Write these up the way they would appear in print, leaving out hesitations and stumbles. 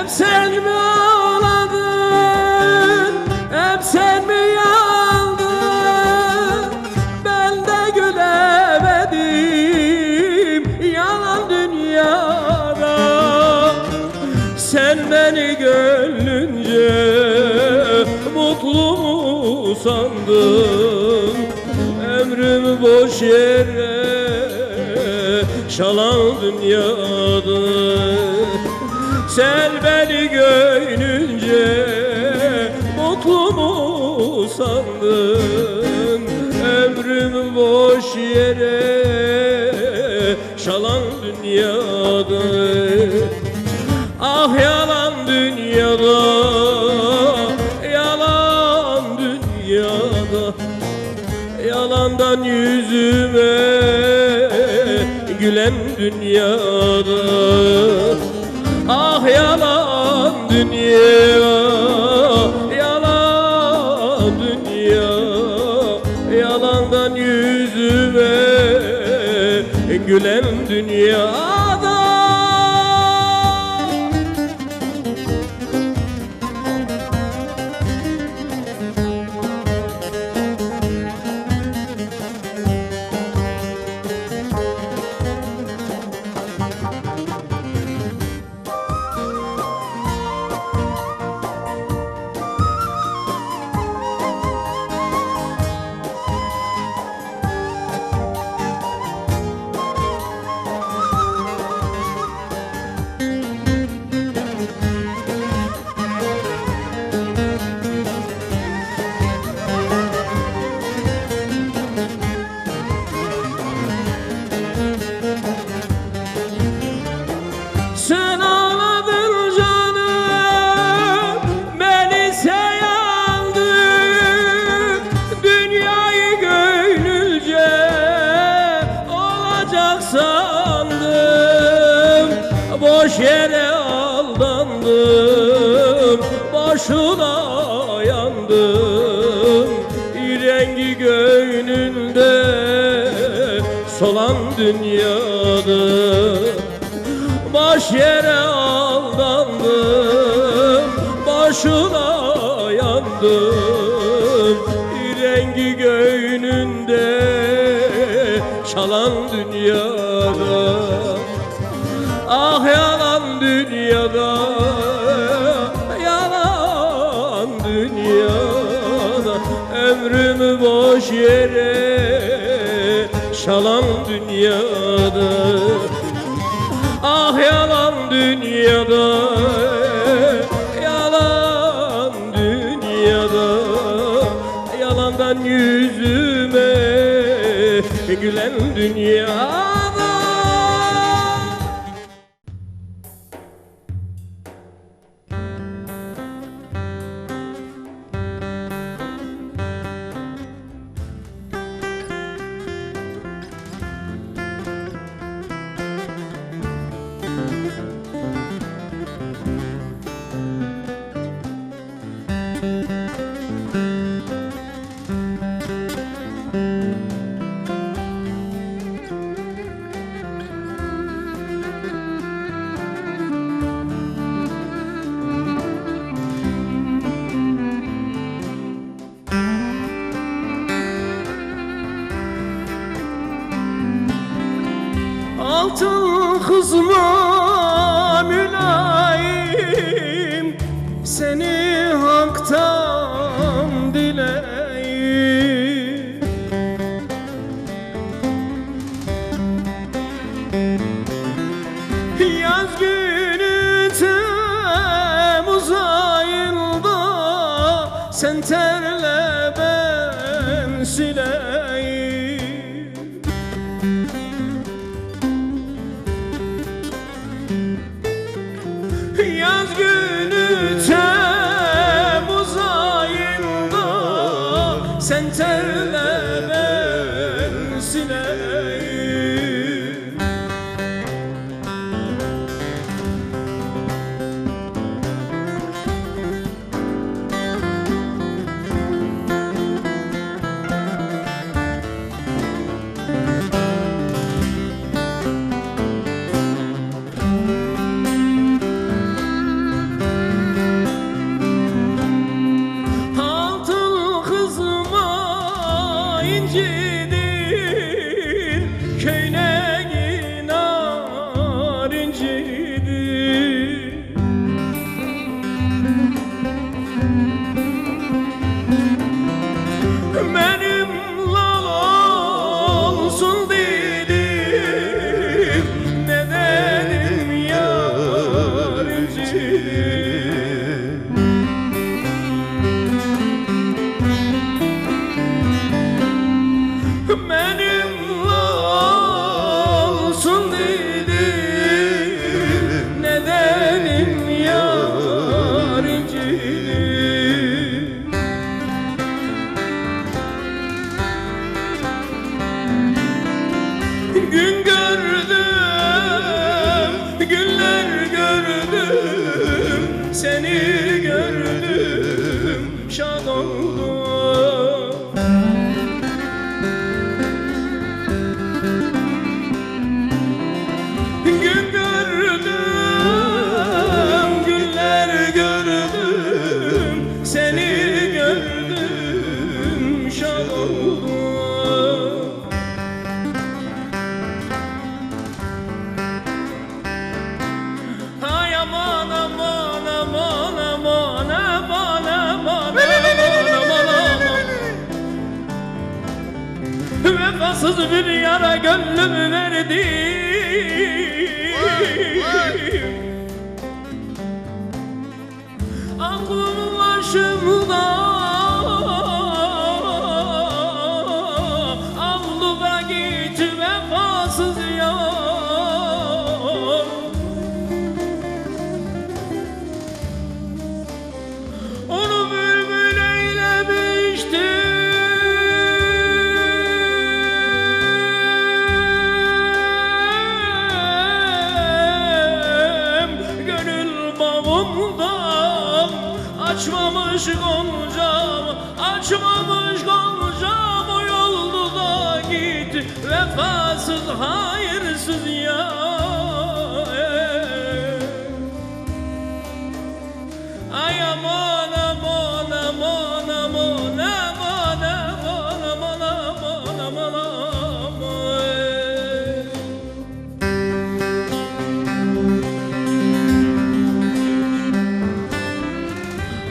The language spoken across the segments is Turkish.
Hep sen mi ağladın, hep sen mi yandın? Ben de gülemedim yalan dünyada. Sen beni gönlünce mutlu mu sandın? Ömrümü boş yere şalan dünyada. Sen beni gönlünce mutlu mu sandın? Ömrümü boş yere şalan dünyada. Ah yalan dünyada, yalan dünyada. Yalandan yüzüme gülen dünyada. Ah yalan dünya, yalan dünya. Yalandan yüzüme gülen dünyada. Sen ağladın canım, ben ise yandım. Dünyayı gönlünce olacak sandım. Boş yere aldandım, boşuna yandım. Rengi gönlünde solan dünyada. Boş yere aldandım, boşuna yandım. Rengi göğnünde çalan dünyada. Ah yalan dünyada, yalan dünyada. Ömrümü boş yere çalan dünyada. Ah yalan dünyada, yalan dünyada. Yalandan yüzüme gülen dünyada. Altın kızma mülayim, seni haktan dileyim. Yaz günü Temmuz ayında sen terle ben sileyim. Yaz günü Temmuz ayında sen terle ben sileyim. incidi. Benim lal olsun dedim, nedenim yar incidi. Benim olsun dedim, nedenim yar incidi. Gün gördüm, günler gördüm, seni gördüm, şad oldum. Gün gördüm, günler gördüm, seni gördüm, şad oldum. Ay aman aman aman aman aman aman aman aman. Vefasız bir yara gönlümü verdim. Aklım başımda, avluda git vefasız yar. Onu bülbül eylemişti, gönül bağımdan açmamış goncam, açmamış goncam. O yoldu da gitti vefasız hayırsız yar. Ay aman aman aman aman aman aman aman aman aman aman.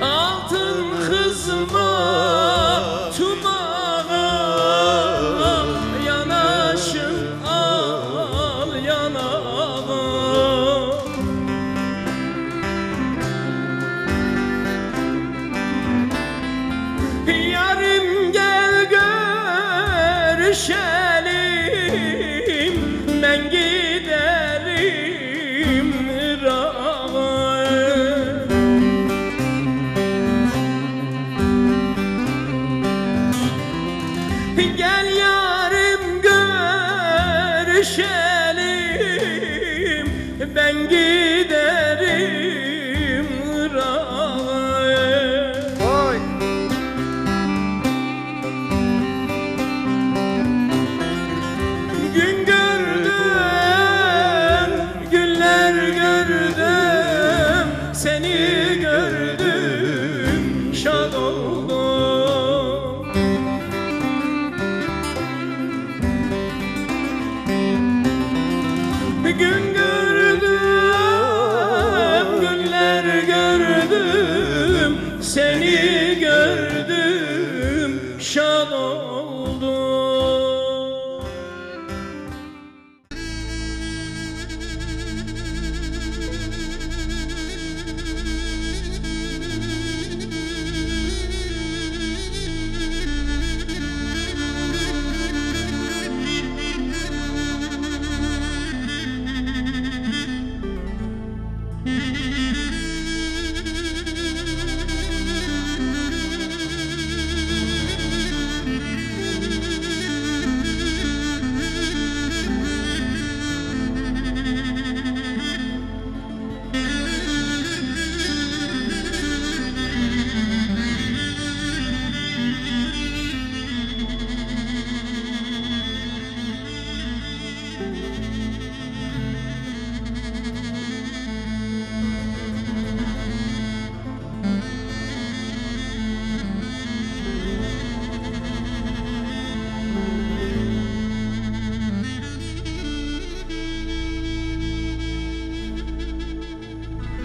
Altın kızma tumağa, yanaşın al yanağa. Yarım gel görüşelim, ben giderim Irak'a. Gel yarım görüşelim, ben giderim Irak'a. Gün gördüm, günler gördüm, seni gördüm, şad oldum. Gün gördüm,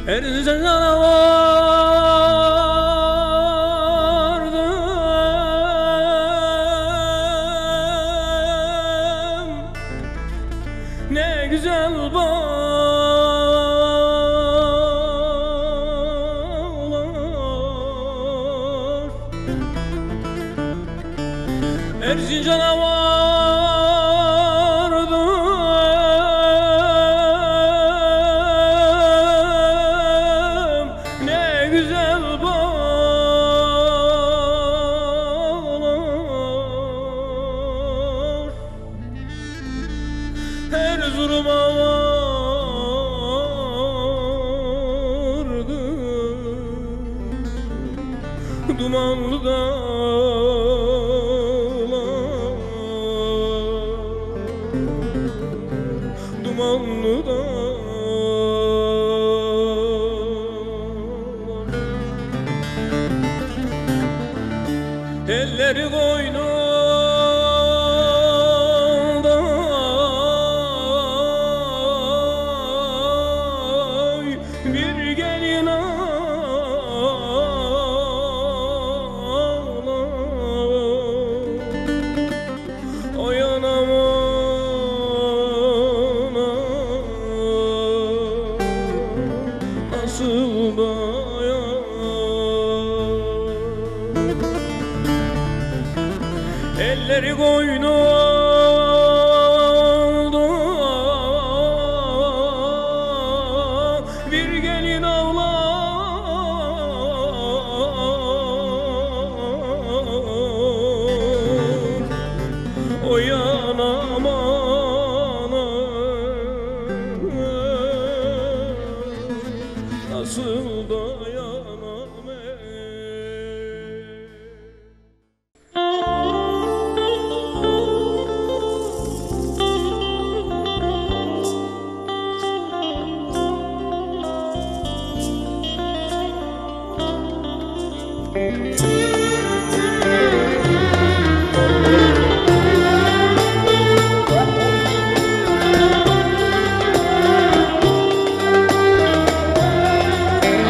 Erzincan'a vardım, ne güzel bağlar. Erzincan'a vardım, ne güzel bağlar. Erzurum'a vardım, dumanlı dağlar, dumanlı dağlar. Elleri koynunda, bir gelin ağlar. Oy anam anam, nasıl dayan. Elleri koynunda, bir gelin ağlar. Oy anam anam, nasıl dayanam ey.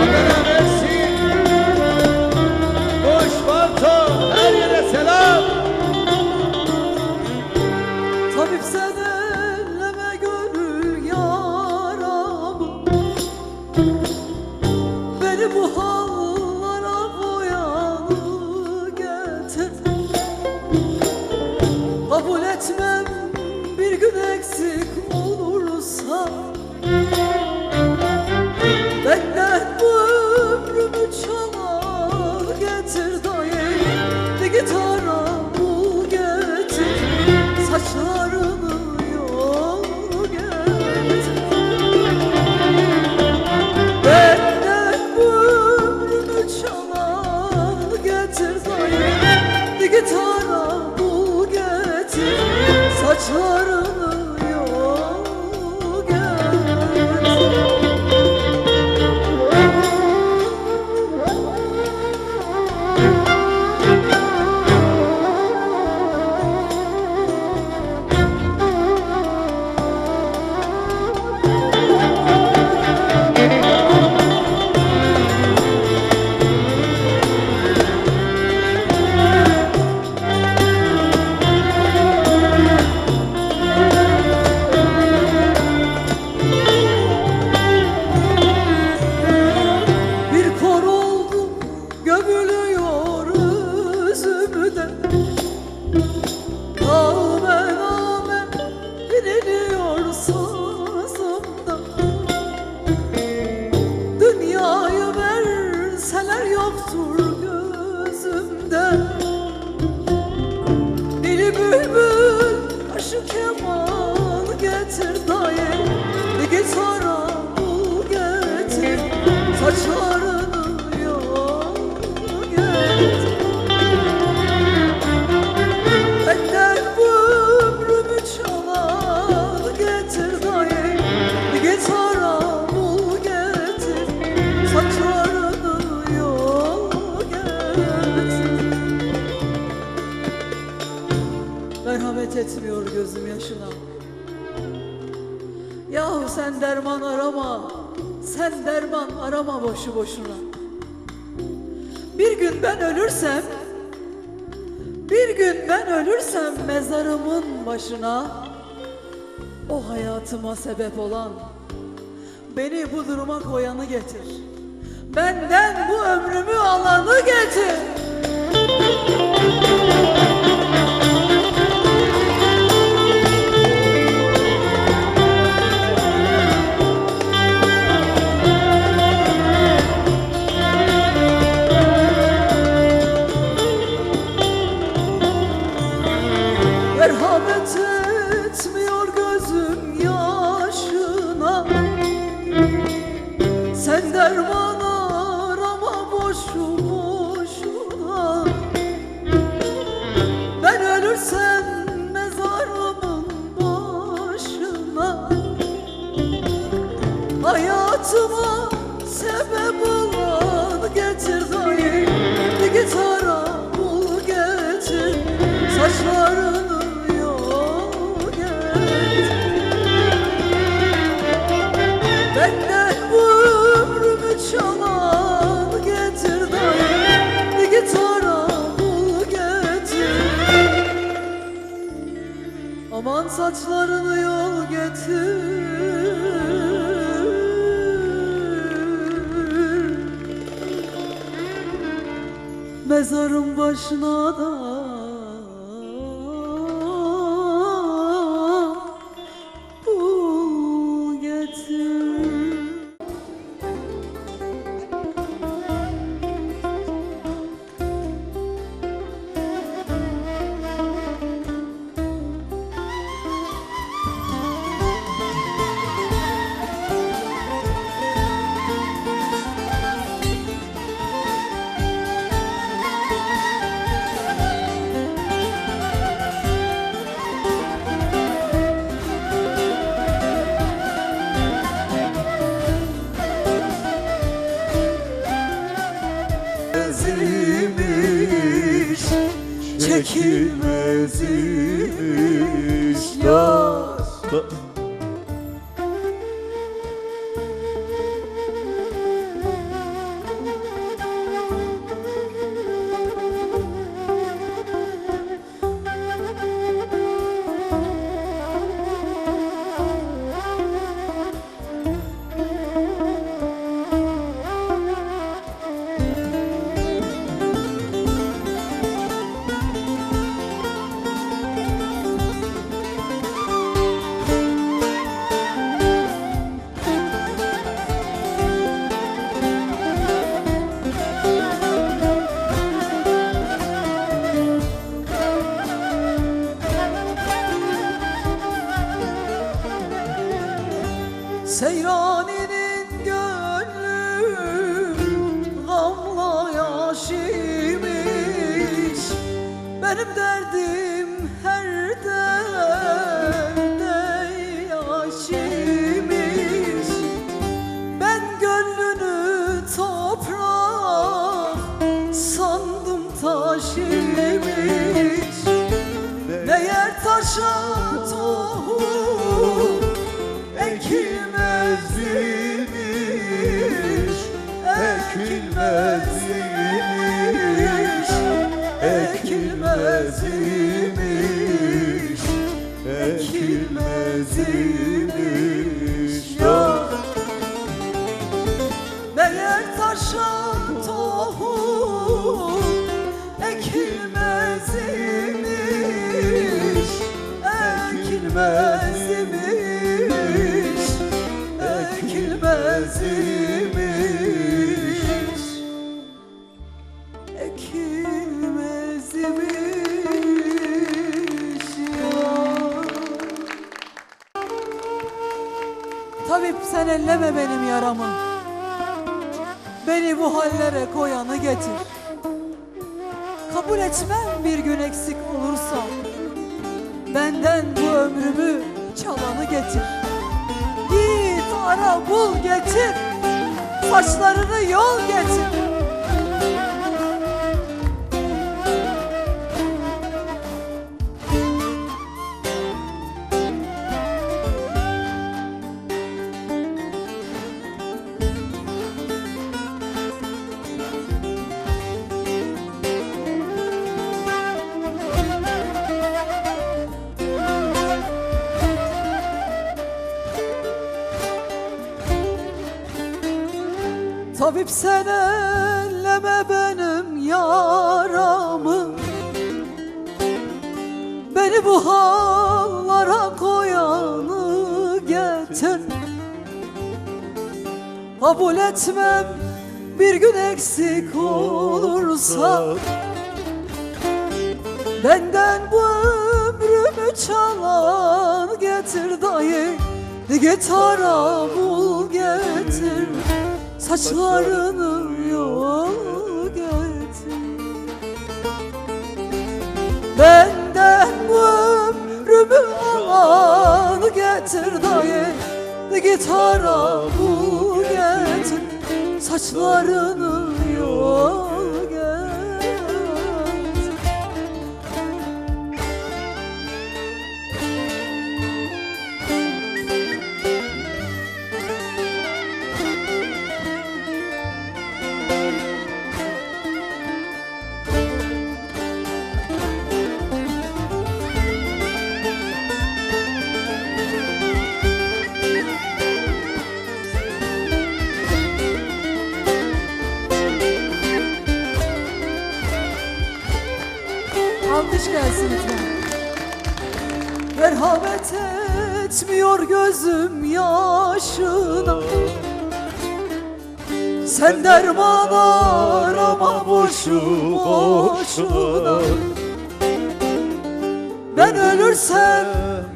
Adana Mersin, Koş Balto, her yere selam. Tabip sen elleme gönül yaramı, beni bu hallara boyanı getir. Kabul etmem bir gün eksik olursa, benden bu ömrümü çalar getir dayı. Bir gitara bul getir, saçlarını yol getir. Benden bu ömrümü çalar getir dayı. Bir gitara bul getir, saçlarını yol getir. Bir kor oldu gömülüyor üzümde, name name diniliyor sazımda. Dünyayı verseler yoktur gözümde. Dili bülbül, kaşı keman getir dayı. Bir gitara bul getir, saçlarını yol getir. Benden bu ömrümü çalar getir dayı. Bir gitara bul getir, saçlarını yol getir. Merhamet etmiyor gözüm yaşına. Yahu sen derman arama, sen derman arama boşu boşuna. Bir gün ben ölürsem, bir gün ben ölürsem mezarımın başına, o hayatıma sebep olan, beni bu duruma koyanı getir. Benden bu ömrümü alanı getir. Merhamet etmiyor gözüm yaşına, sen derman arama boşu boşuna. Ben ölürsem mezarımın başına, hayatıma sebep olan getir dayı. Bir gitara bul getir, saçlarını yol getir. Benden bu ömrümü çalan getir dayı. Bir gitara bul getir. Aman saçlarını yol getir. Mezarın başına da bul getir. Çekilmez imiş yar. Seyraninin gönlü gamla yaş imiş. Benim derdim her derde yaş imiş. Ben gönlünü toprak sandım taş imiş. Meğer taşa tohum ekilmez imiş, ekilmez imiş, ekilmez imiş, ekilmez imiş ya. Meğer taşa tohum ekilmez imiş, ekilmez imiş, ekilmez imiş, ekilmez imiş ya. Tabip sen elleme benim yaramı, beni bu hallere koyanı getir. Kabul etmem bir gün eksik olursa, benden bu ömrümü çalanı getir. Git ara bul getir, saçlarını yol getir. Tabip sen elleme benim yaramı, beni bu hallara koyanı getir. Kabul etmem bir gün eksik olursa, benden bu ömrümü çalan getir dayı. Git ara bul getir, saçlarını yol getir. Benden bu ömrümü alan getir dayı. Git ara bul getir, saçlarını yol getir. Alkış gelsin lütfen. Merhamet etmiyor gözüm yaşına, sen derman arama boşu boşuna. Ben ölürsem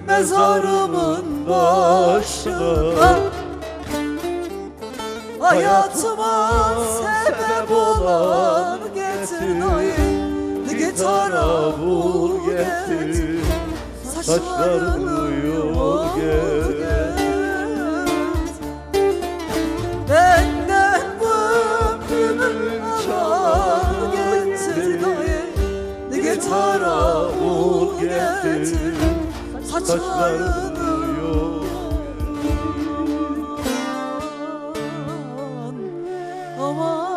mezarımın başına, hayatıma sebep olan getir dayı. Git ara bul getir, saçlarını yol getir. Benden bu ömrümü al getir dayı. Git ara bul getir, saçlarını yol getir. Aman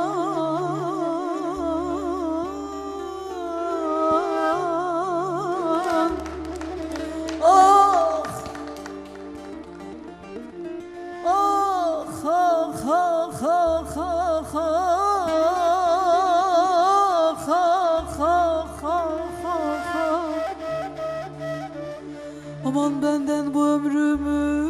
aman benden bu ömrümü,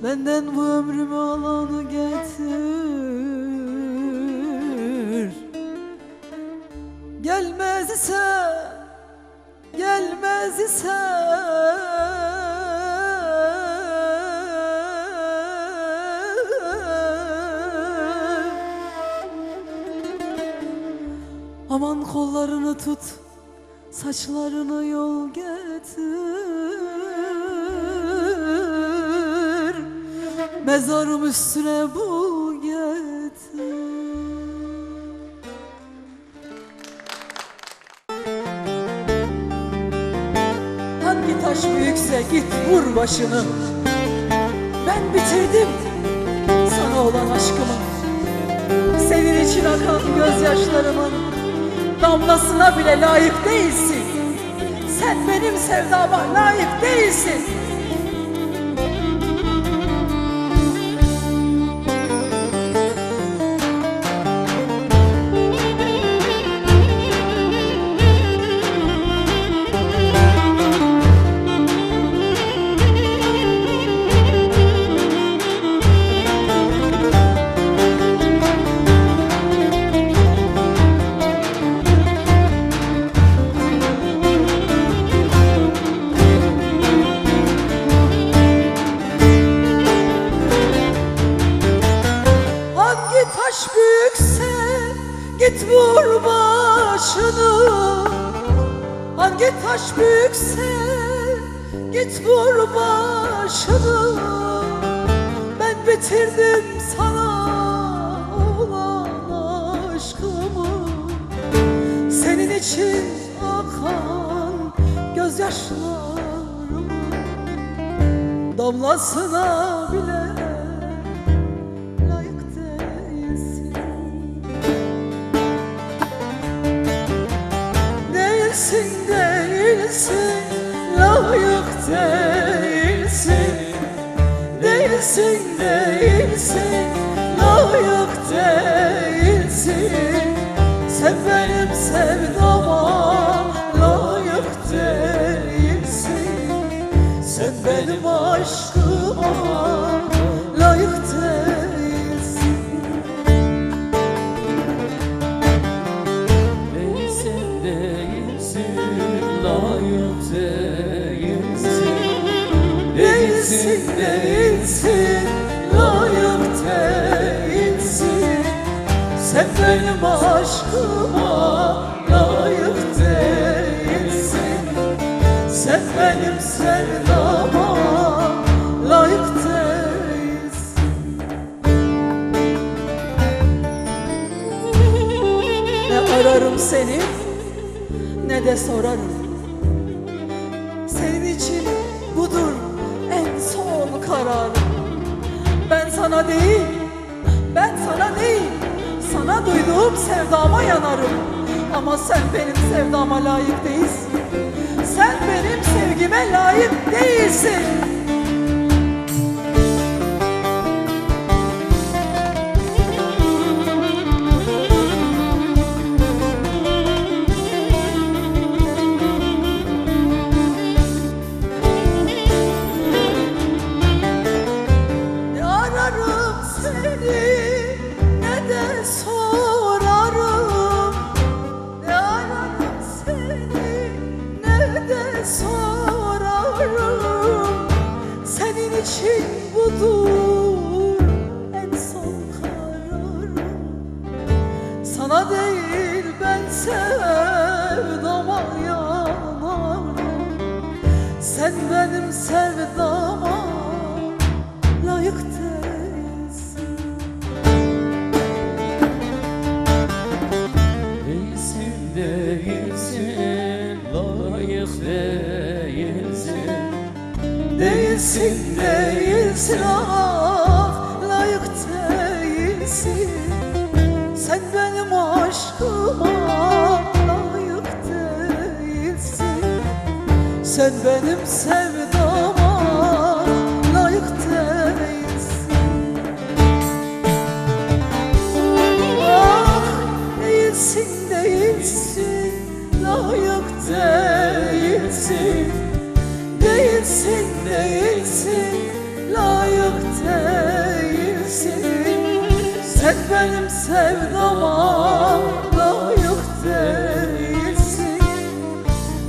benden bu ömrümü alanı getir. Gelmez ise, gelmez ise aman kollarını tut, saçlarını yol getir. Mezarım üstüne bul getir. Hangi taş büyükse git vur başını. Ben bitirdim sana olan aşkımı. Senin için akan gözyaşlarımın damlasına bile layık değilsin. Sen benim sevdama layık değilsin. Git vur başını. Hangi taş büyükse git vur başını. Ben bitirdim sana olan aşkımı. Senin için akan gözyaşlarımın damlasına bile değilsin, layık değilsin. Değilsin, değilsin, layık değilsin. Sen benim sevdama layık değilsin. Sen benim aşkıma layık değilsin. Değilsin, değilsin, layık değilsin. Değilsin, değilsin, layık değilsin. Sen benim aşkıma layık değilsin. Sen benim sevdama layık değilsin. Ne ararım seni ne de sorarım. Senin için budur en son kararım. Ben sana değil, sana duyduğum sevdama yanarım. Ama sen benim sevdama layık değilsin. Sen benim sevgime layık değilsin. Ne ararım seni ne de sorarım. Ne ararım seni ne de sorarım. Senin için budur en son kararım. Sana değil ben sevdama yanarım. Sen benim sevdama layık değilsin. Değilsin, değilsin, layık değilsin. Değilsin, değilsin, ah layık değilsin. Sen benim aşkıma layık değilsin. Sen benim sevdama layık değilsin. Ah değilsin, değilsin, layık değilsin. Değilsin, değilsin, layık değilsin. Sen benim sevdama layık değilsin.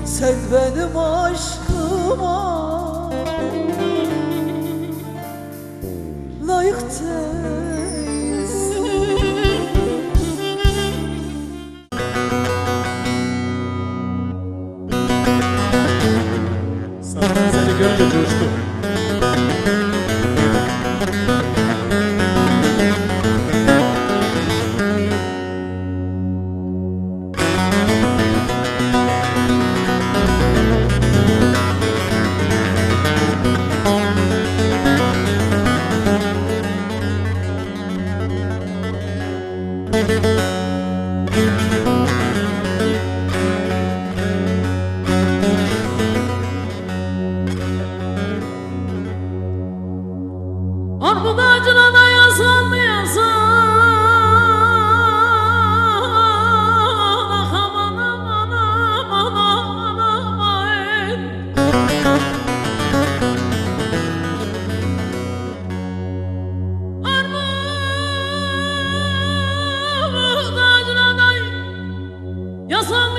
Sen benim aşkıma layık değilsin. Zaten seni görünce coştum. Armut ağacına da yazan aman aman aman aman aman. Armut ağacına da yazan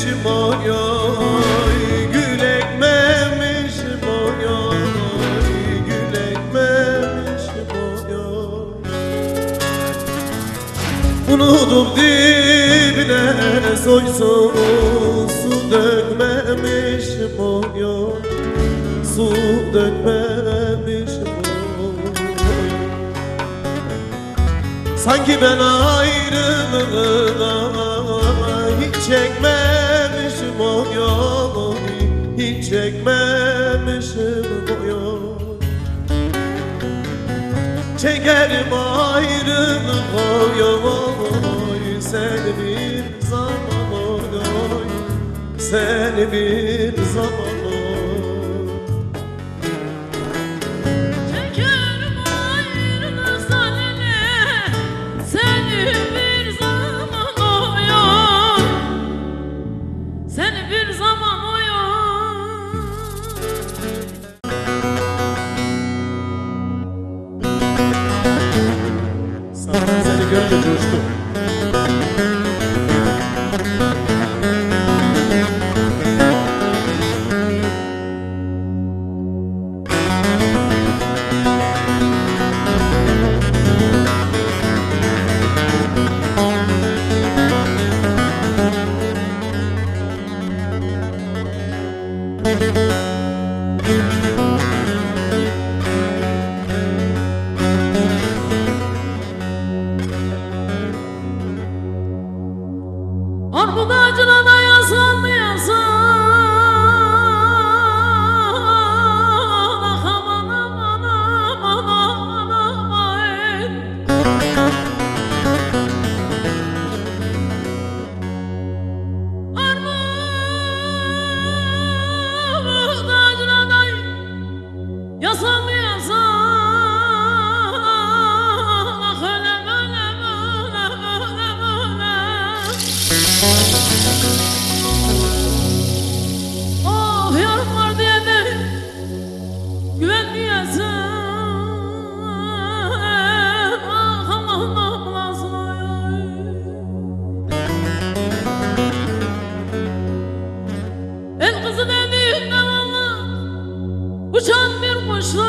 ekmemişim oy oy, gül ekmemişim oy oy, gül ekmemişim oy oy. Unutup dibine soysuz su dökmemişim oy oy, su dökmemişim oy. Sanki ben ayrılığa hiç çekmemişim oy oy, hiç çekmemişim oy oy. Çekerim ayrılık oy oy, seni bir zaman oy oy, seni bir zaman oy. Çekerim ayrılık seninle, seni bir zaman oyun, seni bir zaman oyun. Sahiden seni görünce coştum. Armut ağacına da yaslanmayasın, aman aman aman aman aman. Armut ağacına da yaslanmayasın, ölem ölem ölem ölem ölem. Oh yarım var diye de güvenmeyesin. Ah Allah'ım Allah'ım el kızı dediğinde valla uçan bir kuşlar.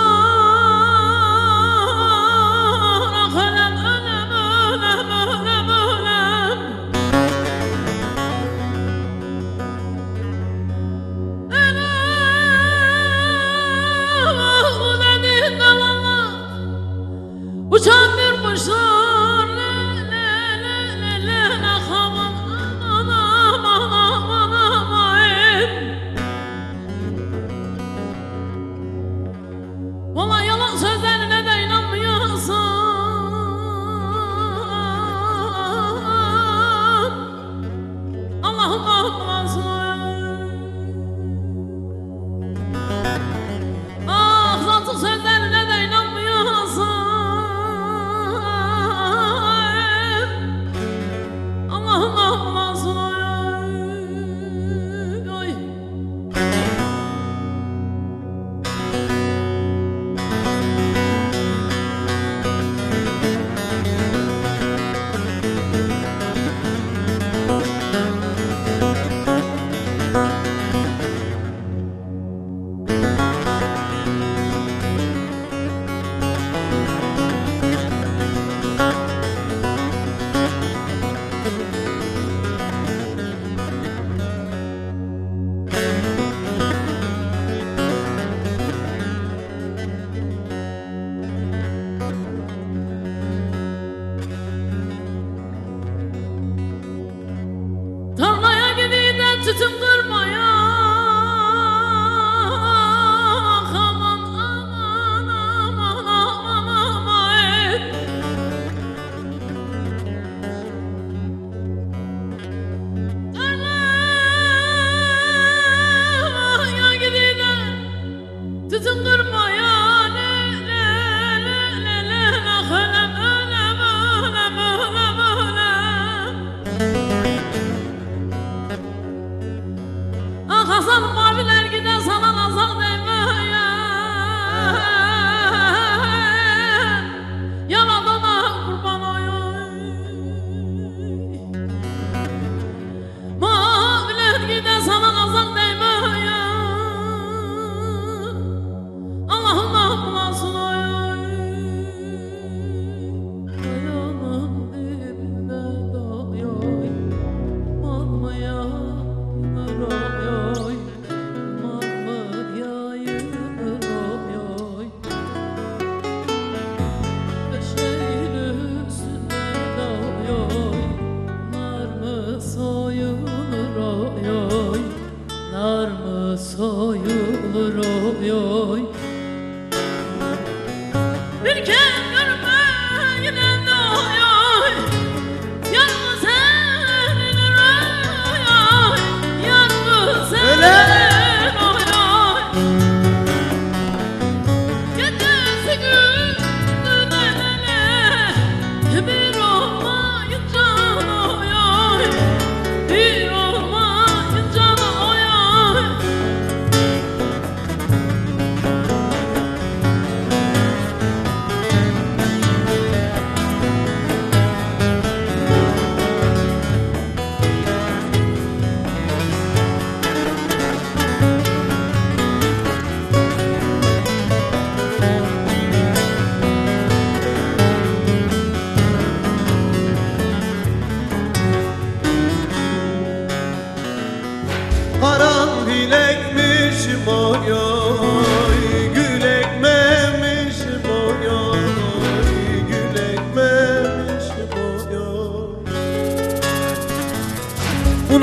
Ah ölem ölem ölem ölem ölem. Uçan bir kuşlar le le le le le le aman aman aman aman. Vallahi yalan sözlerine de inanmıyorsun. Allah'ım ah zatı sözlerine de inanmıyorsun.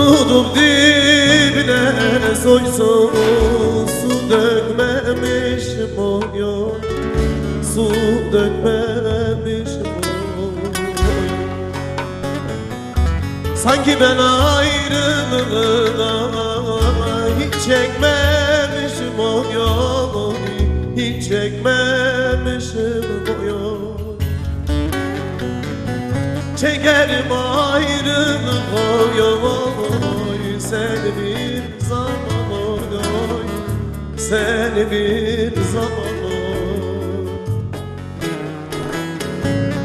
Unudum dibine soysun, su dökmemişim oy oy, su dökmemişim oy. Sanki ben ayrılığı da hiç çekmemişim oy oy, hiç çekmemişim oy oy. Çekerim ayrılık oy oy, seni bir zaman oy oy, seni bir zaman oy.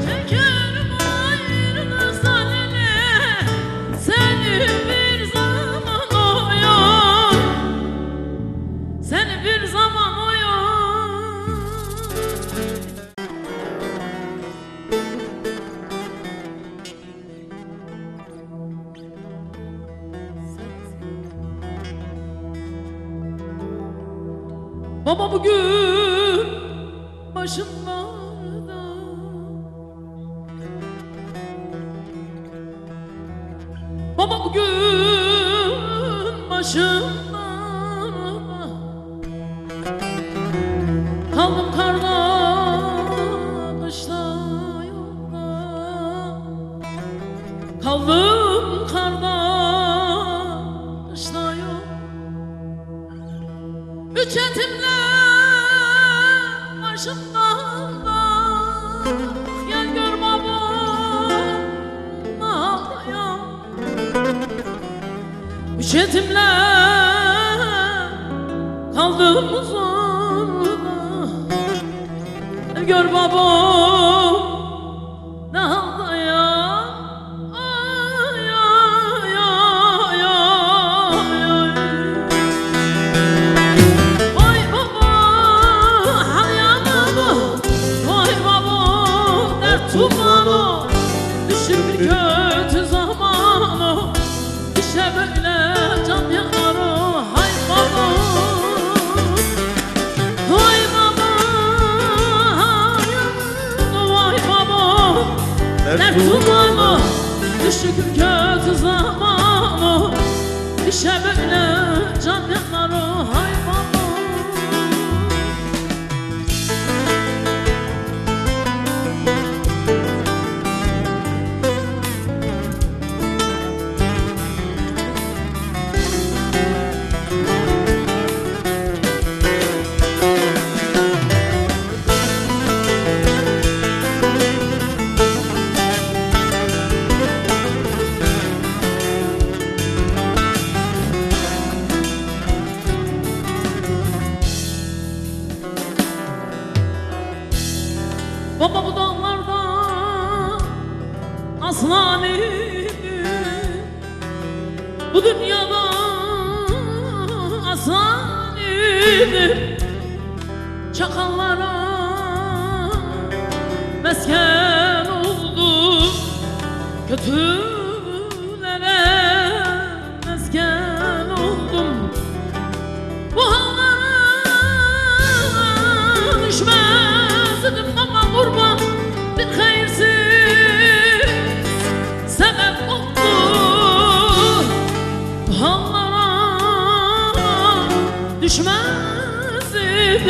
Çekerim ayrılık seninle, seni bir zaman oy oy, seni bir zaman oy oy. Baba bugün başımlarda, baba bugün başımda, kaldım karda kışta yolda, kaldım karda kışta yolda. Üç etimle başımdan da gel gör babam ağlayan. Üç etimle kaldım zorda, gel gör babam ağlayan. Ay, ay, ay, ay, ay. Vay baba hayalımı, vay baba dert tumanı, düşür bir kötü zamanı, işte böyle can yanarı. Hay baba, vay baba hayalımı, vay baba dert tumanı, düşür bir kötü zamanı, işte böyle can yanarı. Hay baba. Baba bu dağlarda aslan idi, bu dünyada aslan idi. Çakallara mesken oldu, kötülere mesken oldum. Bu hallara düşmezdim ama kurban bir hayırsız sebep oldu. Bu hallara düşmezdim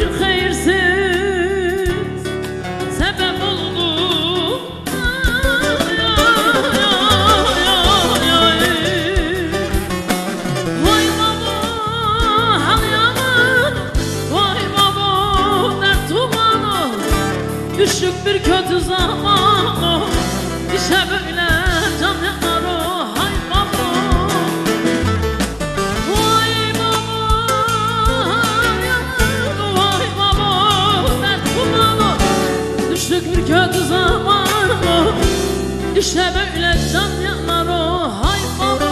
bir hayırsız sebep oldu. Ay, ay, ay, ay. Vay baba halyaman, vay baba dert tumanı, düşük bir kötü zamanı, işte böyle can yanarı. Hay baba, vay baba halyaman, vay baba dert tumanı, düşük bir kötü zamanı, işte böyle can yanarı. Hay baba.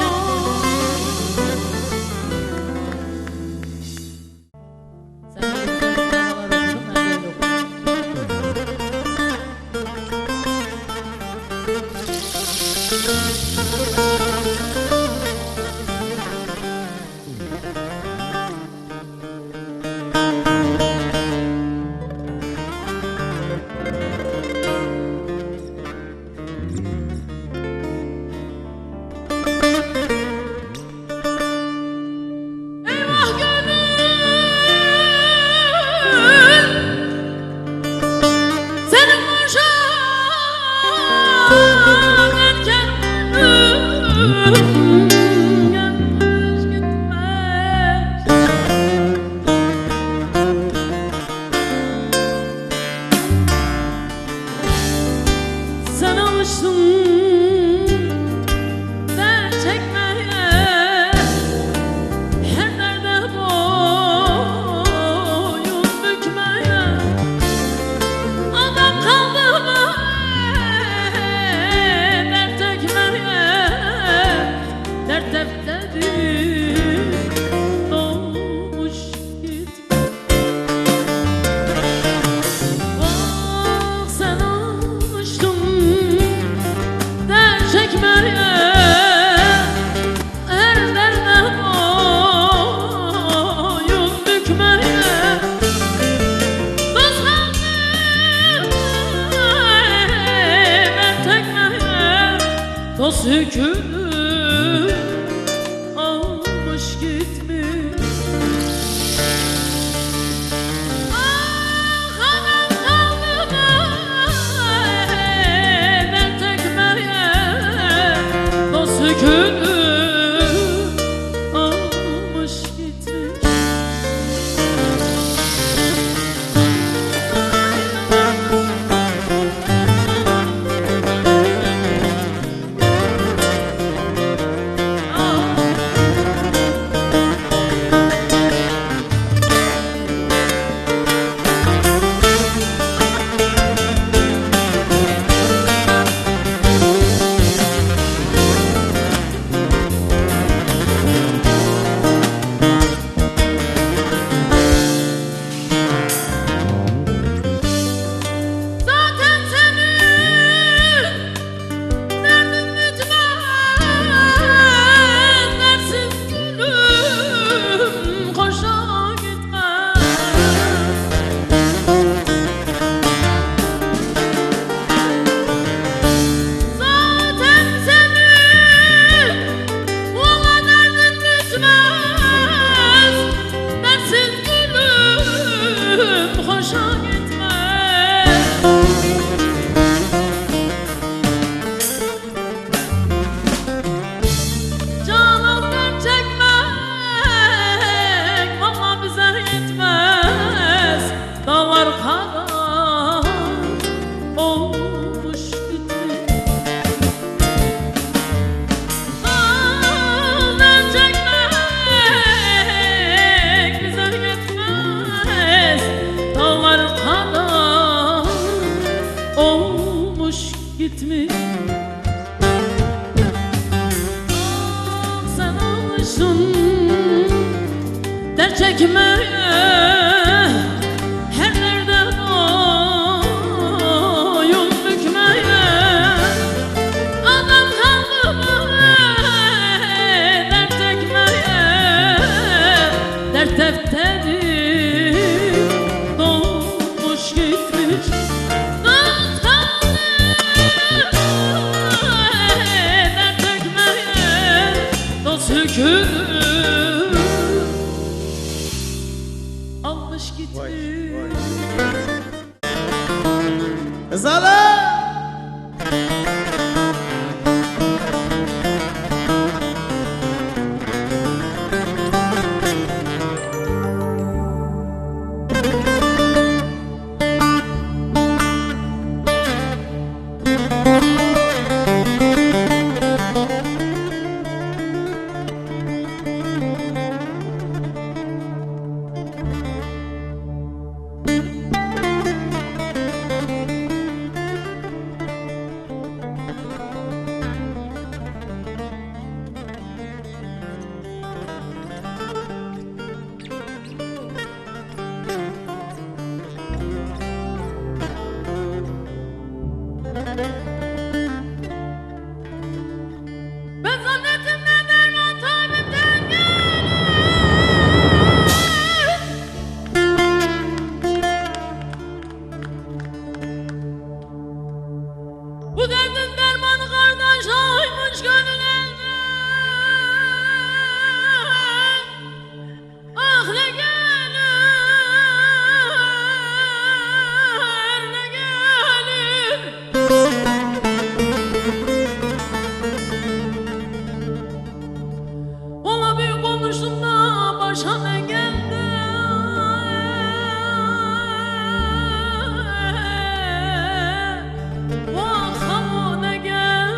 dost yükünü almış gitmiş. Ah anam kalbime dert ekmeye dost yükünü almış gitmiş. Zaten senin derdin bitmez, dersiz gülüm koşa gitmez. Zaten senin valla derdin bitmez, dersiz gülüm koşa gitmez. Canım dert çekmek valla bize yetmez. Dağlar kadar olmuş gitmiş. Dert çekmek bize yetmez. Dağlar kadar olmuş gitmiş. Ah sen almışsın dert çekmeye, her nereden boyun bükmeye. Adam kalbime dert çekmeye, dert defteri dolmuş gitmiş. Dert kalbime dert çekmeye, dost yükünü almış gitmiş. Zala Ben zannettim ne derman tabipten gelir. Bu derdin dermanı kardeş aymış gönül elden. Ah ne gelir, ne gelir. Valla büyük olmuştum da başa ne geldi. Vah o ne geldi.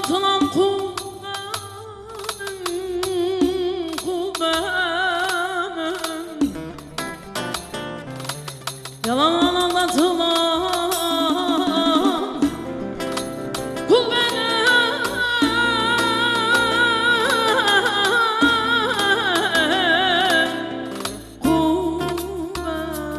anlatılan kul benim, kul benim. Yalan anlatılan kul benim, kul benim.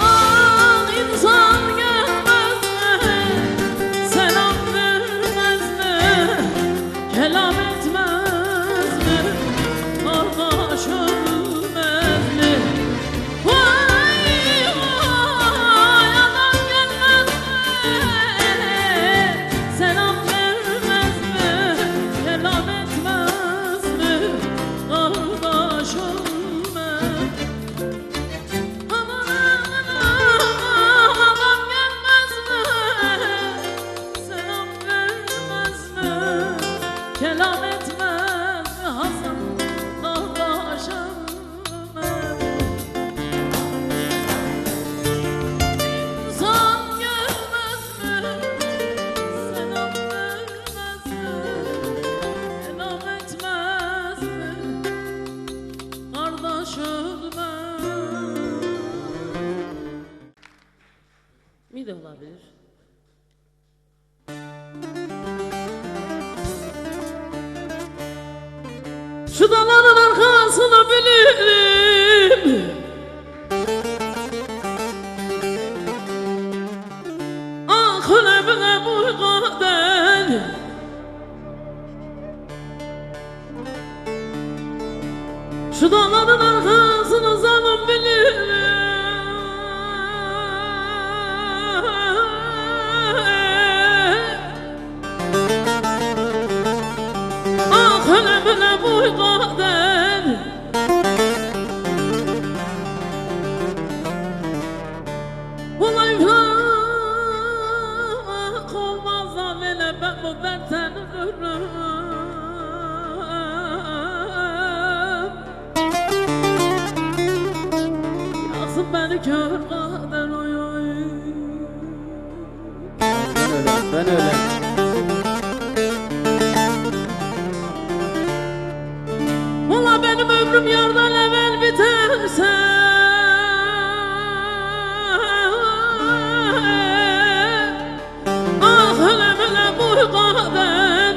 Ah insan gelmez mi, selam vermez mi, kelam etmez mi, kardeş ölmez mi? Vay vay adam gelmez mi, selam vermez mi, kelam etmez mi, kardeş ölmez. Aman adam gelmez mi, selam vermez mi, kelam etmez mi, Hasan kardeş ölmez. İnsan gelmez mi, selam vermez mi, kelam etmez mi, kardeş ölmez. Mide olabilir. Şu dağların arkasını bilirim, ah kalbine bu kader. Şu dağların arkasını zalim bilirim, ah kalbine bu kader. Vallahi iflah olmaz amele, ben bu dertten ölürüm. Yaksın beni kör kader, oy oy. Ben öyle. Valla benim ömrüm yardan evvel biterse, ah ölümüne bu kader.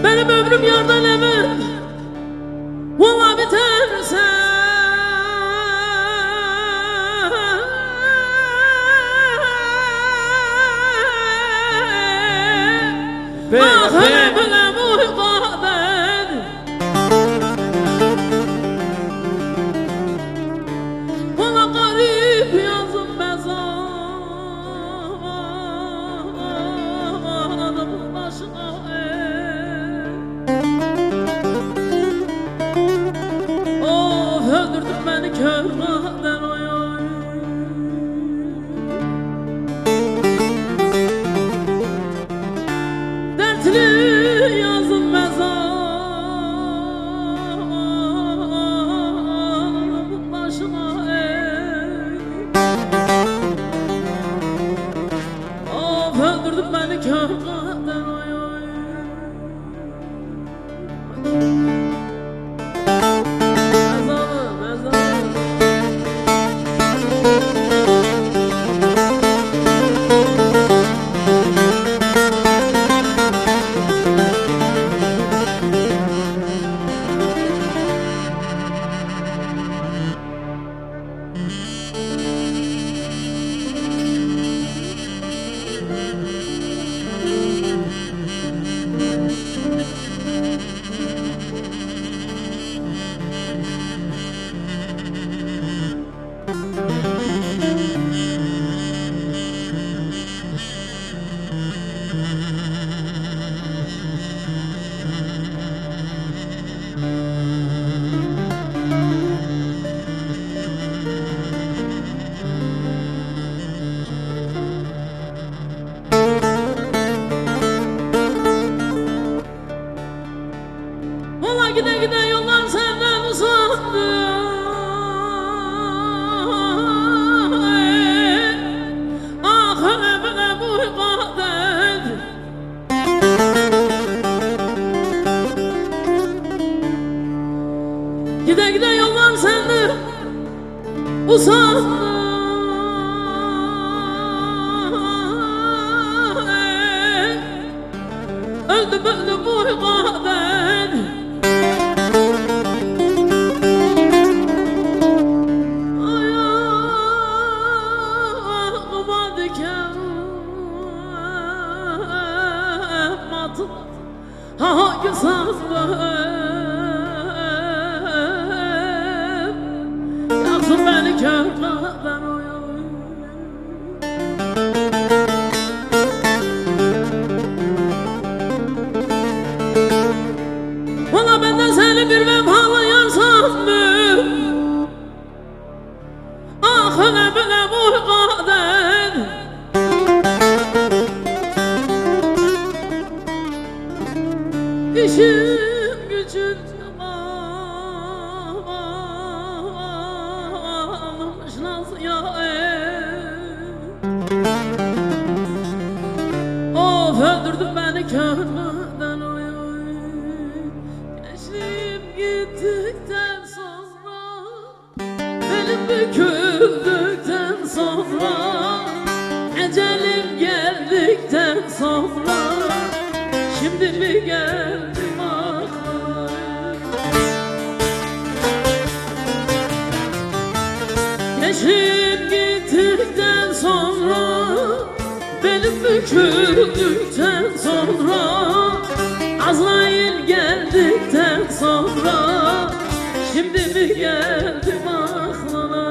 Benim ömrüm yardan evvel valla biterse, ah ölümüne bu kader. Valla garip yazım mezarımın başına, of öldürdün beni kör kader, oy oy. Dertli yazım mezarımın başına, of öldürdün beni kör kader, oy oy. Mezarım, mezarım. usandım. Öldü bu kader. Ayağıma diken batın. Hangi sazlım yaksın beni körlerden oyun. Valla ben de seni bir vefalı yar sandım. Ah öyle böyle bu kader. İşim gücüm almış nasıl ya of öldürdün beni körmeden oyun. Gençliğim gittikten sonra, benim büküldükten sonra, ecelim geldikten sonra, şimdi mi geldim aklıma? Gençliğim gittikten sonra, benim büküldükten sonra, Azrail geldikten sonra, şimdi mi geldim aklına?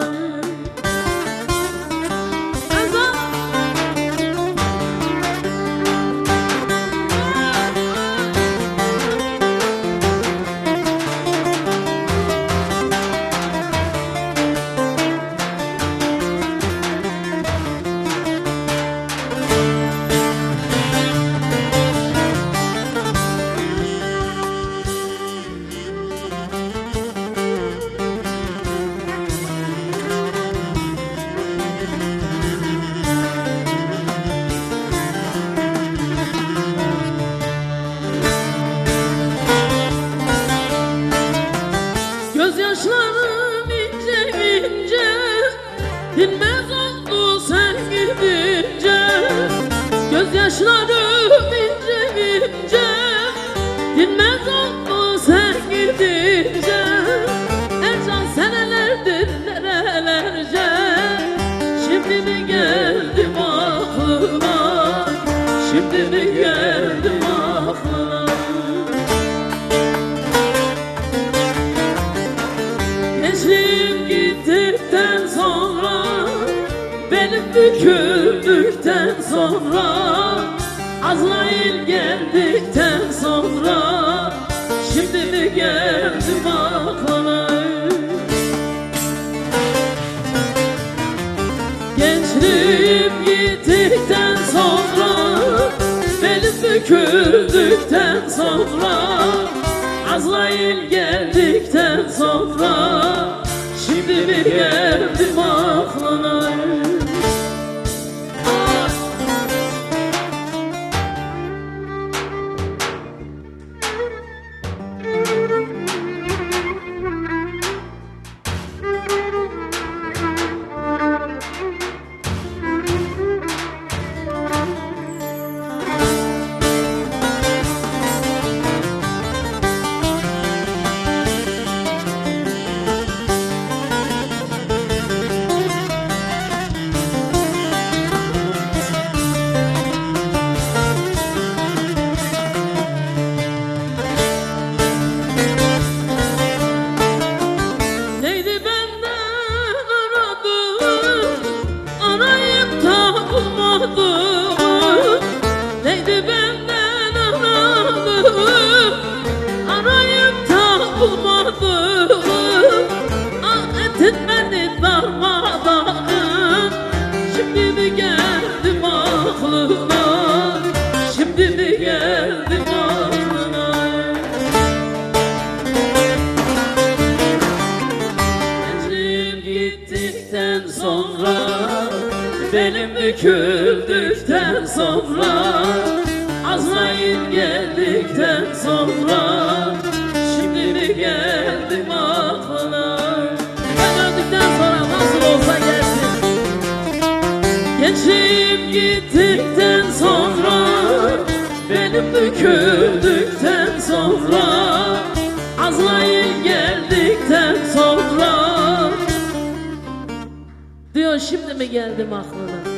Gözyaşlarım ince ince, dinmez oldu sen gidince. Gözyaşlarım ince ince, dinmez oldu sen gidince. Ercan senelerdir nerelerce, şimdi mi geldim aklıma? Şimdi mi geldim aklıma? Gençliğim gittikten sonra, benim büküldükten sonra, Azrail geldikten sonra, şimdi mi geldim aklına? Gençliğim gittikten sonra, benim büküldükten sonra, Azrail geldikten sonra, şimdi mi geldim aklına? Neydi benden aradım, arayıp da bulmadım. Ah ettin beni darmadağın, şimdi mi geldim aklına? Şimdi mi geldim aklına? Gençliğim gittikten sonra, benim büküldükten sonra, Azrail geldikten sonra, şimdi mi geldim aklına? Ben öldükten sonra nasıl olur? gittikten sonra, benim döküldükten sonra, Azrail geldikten sonra. Diyor şimdi mi geldim aklına?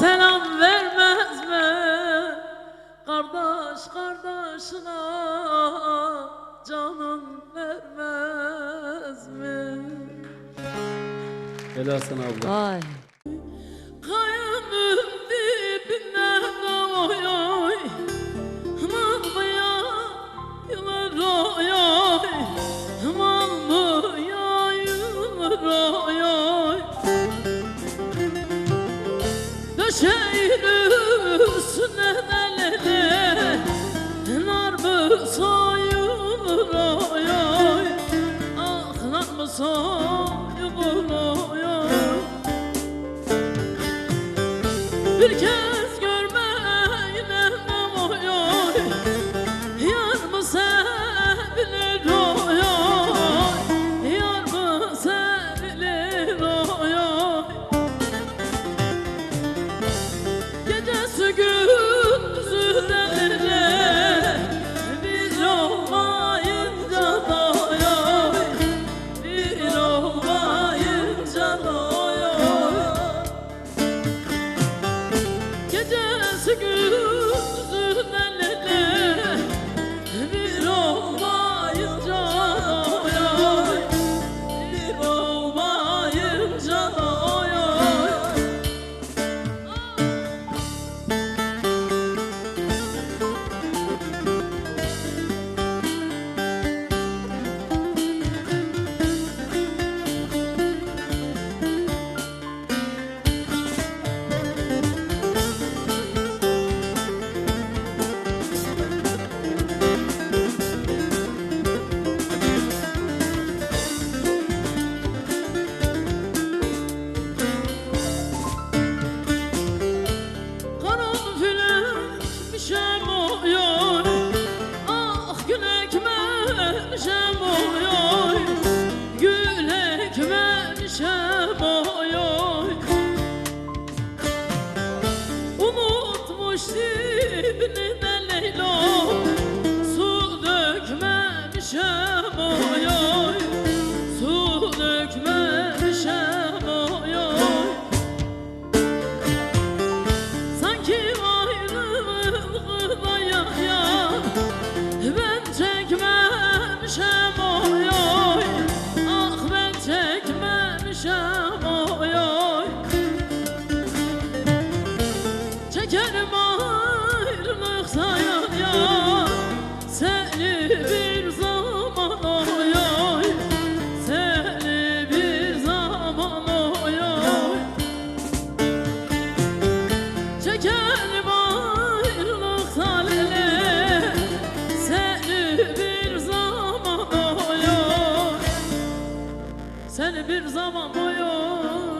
Selam vermez mi? Kardeş kardeşine canın vermez mi? Helal sana abla. Vay. Kayanın dibine oy oy, Malmıya yılır oy oy, Malmıya yılır oy oy. Döşeğin üstüne delene, nar mı soyulur oy oy, ah nar mı soyulur oy oy. Bir kez görmeyle oy oy, yar mı sevilir oy oy, yar mı sevilir oy oy. Gecesi gündüzü derine, biz olmayınca da oy oy, bir olmayınca da oy oy. Gecesi gündüzü derine, bir olmayınca oy oy, bir olmayınca oy oy. Karanfilmişem oy oy, ah gül ekmemişem oy oy, gül ekmemişem oy oy. Unutmuş dibini de Leylo, su dökmemişem oy oy, su dökmemişem oy oy. Sanki ayrılıkta ya, ben çekmemişem oy oy, ah ben çekmemişem oy oy. Çekerim ayrılık sayan ya, seni bir zaman oy oy, seni bir zaman oy oy. Çekerim ayrılık salile, seni bir zaman oy oy, seni bir zaman oy oy.